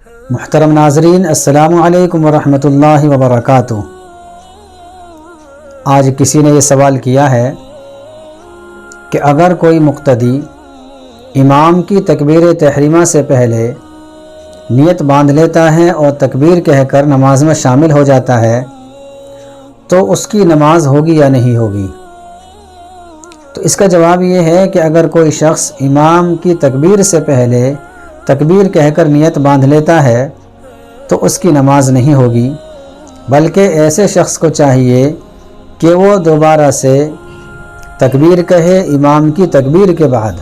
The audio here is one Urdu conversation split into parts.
محترم ناظرین، السلام علیکم ورحمۃ اللہ وبرکاتہ۔ آج کسی نے یہ سوال کیا ہے کہ اگر کوئی مقتدی امام کی تکبیر تحریمہ سے پہلے نیت باندھ لیتا ہے اور تکبیر کہہ کر نماز میں شامل ہو جاتا ہے تو اس کی نماز ہوگی یا نہیں ہوگی؟ تو اس کا جواب یہ ہے کہ اگر کوئی شخص امام کی تکبیر سے پہلے تکبیر کہہ کر نیت باندھ لیتا ہے تو اس کی نماز نہیں ہوگی، بلکہ ایسے شخص کو چاہیے کہ وہ دوبارہ سے تکبیر کہے امام کی تکبیر کے بعد،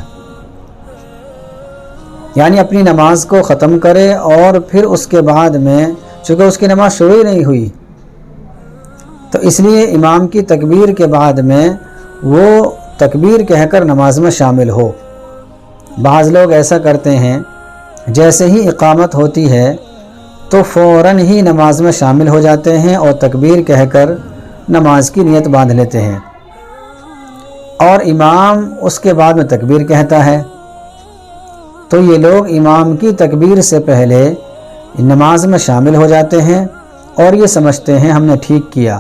یعنی اپنی نماز کو ختم کرے اور پھر اس کے بعد میں، چونکہ اس کی نماز شروع ہی نہیں ہوئی تو اس لیے امام کی تکبیر کے بعد میں وہ تکبیر کہہ کر نماز میں شامل ہو۔ بعض لوگ ایسا کرتے ہیں، جیسے ہی اقامت ہوتی ہے تو فوراً ہی نماز میں شامل ہو جاتے ہیں اور تکبیر کہہ کر نماز کی نیت باندھ لیتے ہیں، اور امام اس کے بعد میں تکبیر کہتا ہے تو یہ لوگ امام کی تکبیر سے پہلے نماز میں شامل ہو جاتے ہیں اور یہ سمجھتے ہیں ہم نے ٹھیک کیا،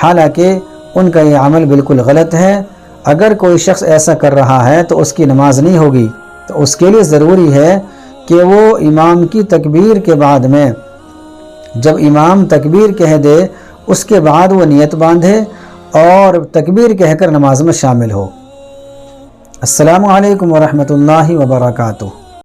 حالانکہ ان کا یہ عمل بالکل غلط ہے۔ اگر کوئی شخص ایسا کر رہا ہے تو اس کی نماز نہیں ہوگی، تو اس کے لیے ضروری ہے کہ وہ امام کی تکبیر کے بعد میں، جب امام تکبیر کہہ دے اس کے بعد وہ نیت باندھے اور تکبیر کہہ کر نماز میں شامل ہو۔ السلام علیکم ورحمۃ اللہ وبرکاتہ۔